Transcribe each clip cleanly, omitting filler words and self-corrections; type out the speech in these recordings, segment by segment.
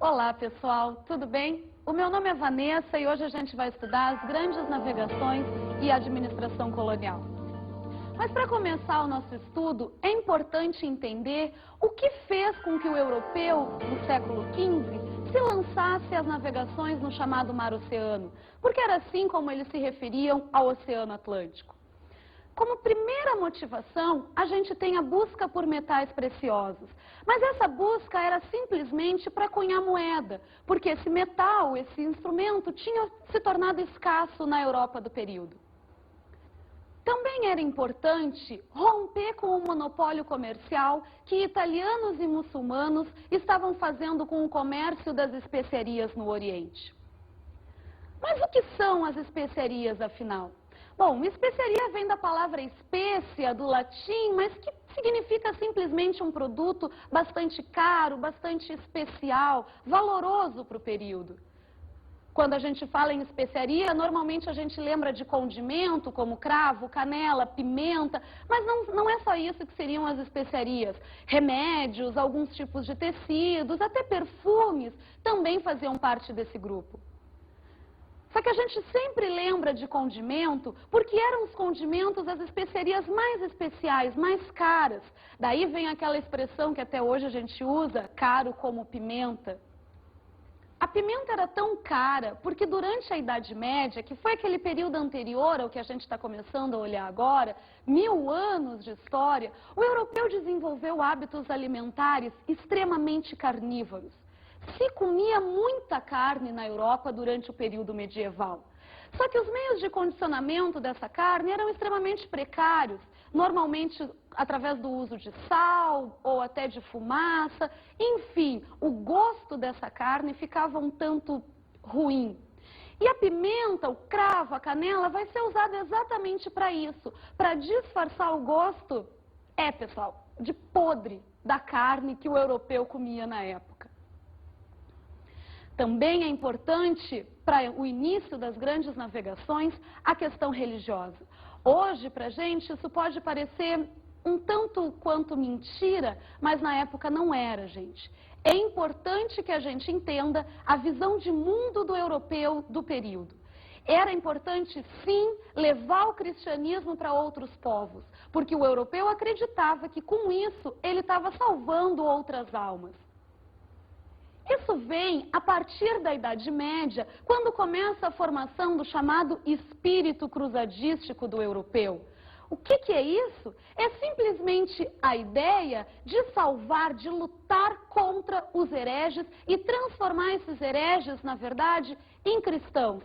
Olá pessoal, tudo bem? O meu nome é Vanessa e hoje a gente vai estudar as grandes navegações e administração colonial. Mas para começar o nosso estudo, é importante entender o que fez com que o europeu, no século XV, se lançasse às navegações no chamado Mar Oceano, porque era assim como eles se referiam ao Oceano Atlântico. Como primeira motivação, a gente tem a busca por metais preciosos. Mas essa busca era simplesmente para cunhar moeda, porque esse metal, esse instrumento, tinha se tornado escasso na Europa do período. Também era importante romper com o monopólio comercial que italianos e muçulmanos estavam fazendo com o comércio das especiarias no Oriente. Mas o que são as especiarias, afinal? Bom, especiaria vem da palavra espécia, do latim, mas que significa simplesmente um produto bastante caro, bastante especial, valoroso para o período. Quando a gente fala em especiaria, normalmente a gente lembra de condimento, como cravo, canela, pimenta, mas não é só isso que seriam as especiarias. Remédios, alguns tipos de tecidos, até perfumes também faziam parte desse grupo. Só que a gente sempre lembra de condimento porque eram os condimentos as especiarias mais especiais, mais caras. Daí vem aquela expressão que até hoje a gente usa, caro como pimenta. A pimenta era tão cara porque durante a Idade Média, que foi aquele período anterior ao que a gente está começando a olhar agora, 1000 anos de história, o europeu desenvolveu hábitos alimentares extremamente carnívoros. Se comia muita carne na Europa durante o período medieval. Só que os meios de condicionamento dessa carne eram extremamente precários, normalmente através do uso de sal ou até de fumaça. Enfim, o gosto dessa carne ficava um tanto ruim. E a pimenta, o cravo, a canela vai ser usada exatamente para isso, para disfarçar o gosto, pessoal, de podre da carne que o europeu comia na época. Também é importante, para o início das grandes navegações, a questão religiosa. Hoje, para a gente, isso pode parecer um tanto quanto mentira, mas na época não era, gente. É importante que a gente entenda a visão de mundo do europeu do período. Era importante, sim, levar o cristianismo para outros povos, porque o europeu acreditava que, com isso, ele estava salvando outras almas. Isso vem a partir da Idade Média, quando começa a formação do chamado espírito cruzadístico do europeu. O que é isso? É simplesmente a ideia de salvar, de lutar contra os hereges e transformar esses hereges, na verdade, em cristãos.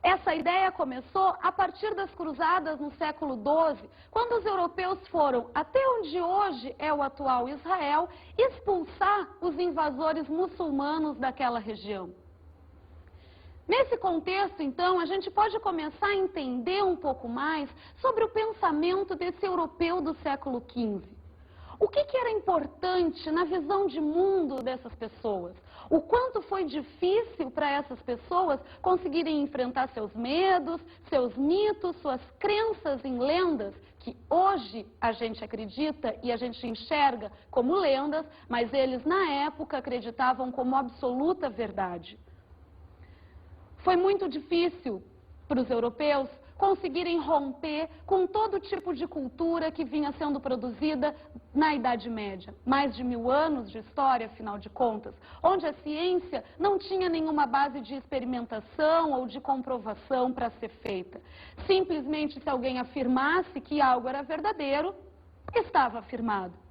Essa ideia começou a partir das cruzadas no século XII, quando os europeus foram até onde hoje é o atual Israel, expulsar os invasores muçulmanos daquela região. Nesse contexto, então, a gente pode começar a entender um pouco mais sobre o pensamento desse europeu do século XV. O que era importante na visão de mundo dessas pessoas? O quanto foi difícil para essas pessoas conseguirem enfrentar seus medos, seus mitos, suas crenças em lendas, que hoje a gente acredita e a gente enxerga como lendas, mas eles na época acreditavam como absoluta verdade. Foi muito difícil para os europeus conseguirem romper com todo tipo de cultura que vinha sendo produzida na Idade Média. Mais de 1000 anos de história, afinal de contas, onde a ciência não tinha nenhuma base de experimentação ou de comprovação para ser feita. Simplesmente, se alguém afirmasse que algo era verdadeiro, estava afirmado.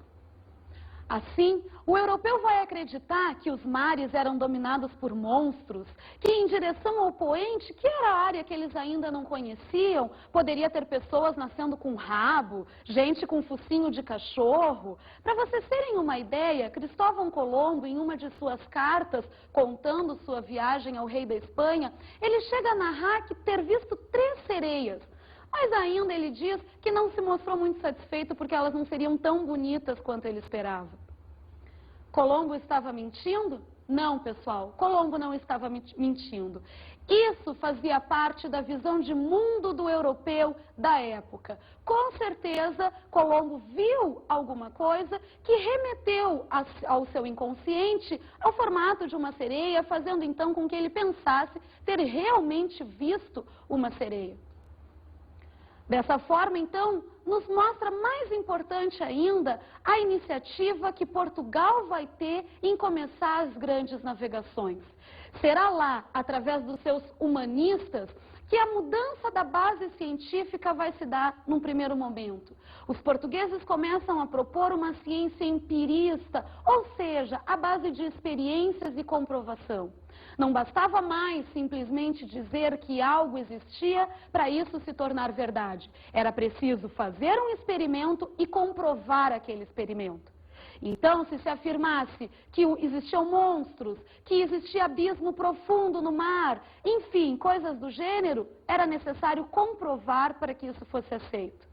Assim, o europeu vai acreditar que os mares eram dominados por monstros, que em direção ao poente, que era a área que eles ainda não conheciam, poderia ter pessoas nascendo com rabo, gente com focinho de cachorro. Para vocês terem uma ideia, Cristóvão Colombo, em uma de suas cartas, contando sua viagem ao rei da Espanha, ele chega a narrar que ter visto 3 sereias. Mas ainda ele diz que não se mostrou muito satisfeito porque elas não seriam tão bonitas quanto ele esperava. Colombo estava mentindo? Não, pessoal, Colombo não estava mentindo. Isso fazia parte da visão de mundo do europeu da época. Com certeza, Colombo viu alguma coisa que remeteu ao seu inconsciente ao formato de uma sereia, fazendo então com que ele pensasse ter realmente visto uma sereia. Dessa forma, então, nos mostra mais importante ainda a iniciativa que Portugal vai ter em começar as grandes navegações. Será lá, através dos seus humanistas, que a mudança da base científica vai se dar num primeiro momento. Os portugueses começam a propor uma ciência empirista, ou seja, à base de experiências e comprovação. Não bastava mais simplesmente dizer que algo existia para isso se tornar verdade. Era preciso fazer um experimento e comprovar aquele experimento. Então, se afirmasse que existiam monstros, que existia abismo profundo no mar, enfim, coisas do gênero, era necessário comprovar para que isso fosse aceito.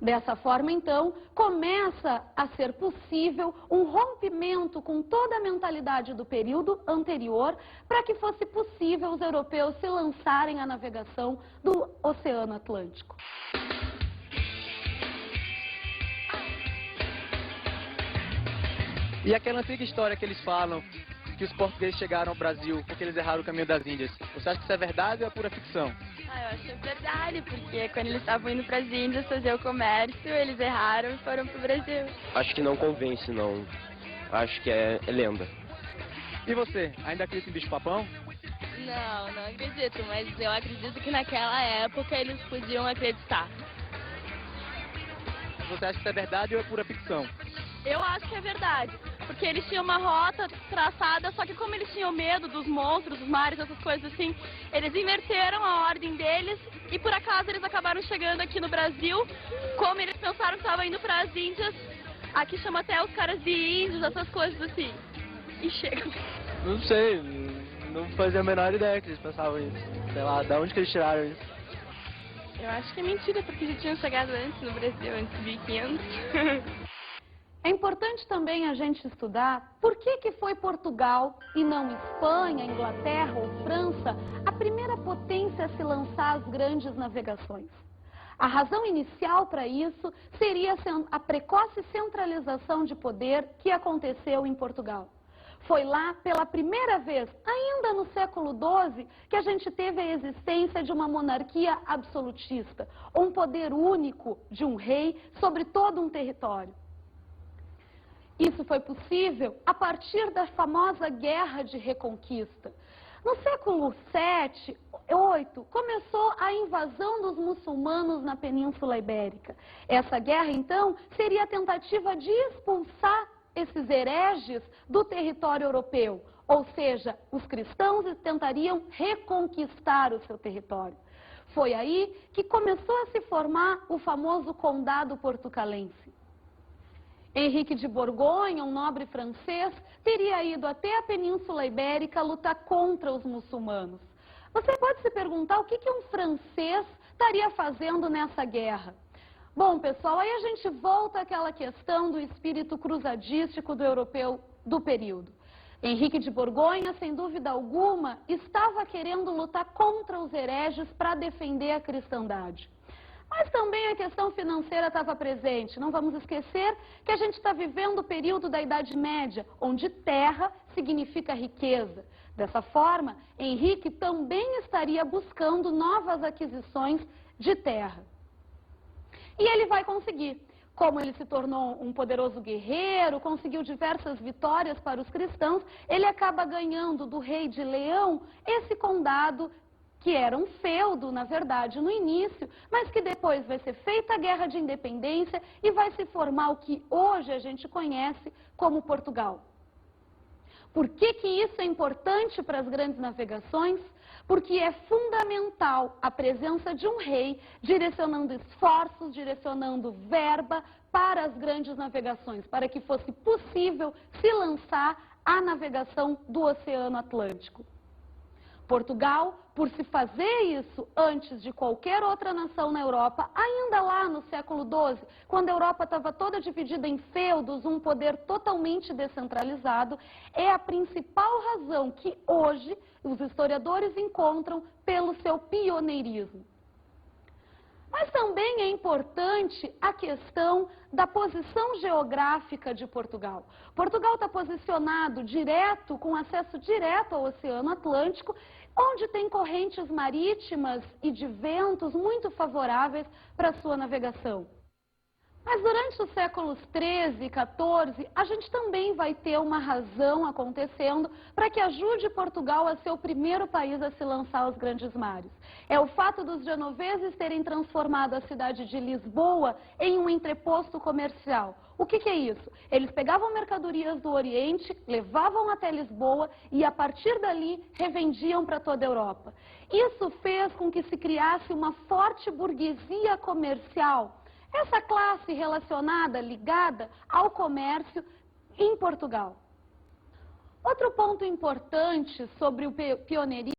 Dessa forma, então, começa a ser possível um rompimento com toda a mentalidade do período anterior para que fosse possível os europeus se lançarem à navegação do Oceano Atlântico. E aquela antiga história que eles falam que os portugueses chegaram ao Brasil porque eles erraram o caminho das Índias, você acha que isso é verdade ou é pura ficção? Eu acho que é verdade, porque quando eles estavam indo para as Índias fazer o comércio, eles erraram e foram para o Brasil. Acho que não convence, não. Acho que é lenda. E você, ainda acredita em bicho-papão? Não acredito, mas eu acredito que naquela época eles podiam acreditar. Você acha que isso é verdade ou é pura ficção? Eu acho que é verdade, porque eles tinham uma rota traçada, só que como eles tinham medo dos monstros, dos mares, essas coisas assim, eles inverteram a ordem deles e por acaso eles acabaram chegando aqui no Brasil, como eles pensaram que estavam indo para as Índias, aqui chama até os caras de índios, essas coisas assim, e chegam. Não sei, não fazia a menor ideia que eles pensavam isso, sei lá, de onde que eles tiraram isso? Eu acho que é mentira, porque já tinham chegado antes no Brasil, antes de 1500. É importante também a gente estudar por que foi Portugal e não Espanha, Inglaterra ou França a primeira potência a se lançar às grandes navegações. A razão inicial para isso seria a precoce centralização de poder que aconteceu em Portugal. Foi lá, pela primeira vez, ainda no século XII, que a gente teve a existência de uma monarquia absolutista, um poder único de um rei sobre todo um território. Isso foi possível a partir da famosa Guerra de Reconquista. No século VII, VIII, começou a invasão dos muçulmanos na Península Ibérica. Essa guerra, então, seria a tentativa de expulsar esses hereges do território europeu. Ou seja, os cristãos tentariam reconquistar o seu território. Foi aí que começou a se formar o famoso Condado Portucalense. Henrique de Borgonha, um nobre francês, teria ido até a Península Ibérica lutar contra os muçulmanos. Você pode se perguntar o que um francês estaria fazendo nessa guerra? Bom, pessoal, aí a gente volta àquela questão do espírito cruzadístico do europeu do período. Henrique de Borgonha, sem dúvida alguma, estava querendo lutar contra os hereges para defender a cristandade. Mas também a questão financeira estava presente. Não vamos esquecer que a gente está vivendo o período da Idade Média, onde terra significa riqueza. Dessa forma, Henrique também estaria buscando novas aquisições de terra. E ele vai conseguir. Como ele se tornou um poderoso guerreiro, conseguiu diversas vitórias para os cristãos, ele acaba ganhando do rei de Leão esse condado, que era um feudo, na verdade, no início, mas que depois vai ser feita a Guerra de Independência e vai se formar o que hoje a gente conhece como Portugal. Por que isso é importante para as grandes navegações? Porque é fundamental a presença de um rei direcionando esforços, direcionando verba para as grandes navegações, para que fosse possível se lançar à navegação do Oceano Atlântico. Portugal, por se fazer isso antes de qualquer outra nação na Europa, ainda lá no século XII, quando a Europa estava toda dividida em feudos, um poder totalmente descentralizado, é a principal razão que hoje os historiadores encontram pelo seu pioneirismo. Mas também é importante a questão da posição geográfica de Portugal. Portugal está posicionado direto, com acesso direto ao Oceano Atlântico, onde tem correntes marítimas e de ventos muito favoráveis para a sua navegação. Mas durante os séculos XIII e XIV, a gente também vai ter uma razão acontecendo para que ajude Portugal a ser o primeiro país a se lançar aos grandes mares. É o fato dos genoveses terem transformado a cidade de Lisboa em um entreposto comercial. O que é isso? Eles pegavam mercadorias do Oriente, levavam até Lisboa e, a partir dali, revendiam para toda a Europa. Isso fez com que se criasse uma forte burguesia comercial. Essa classe relacionada, ligada ao comércio em Portugal. Outro ponto importante sobre o pioneirismo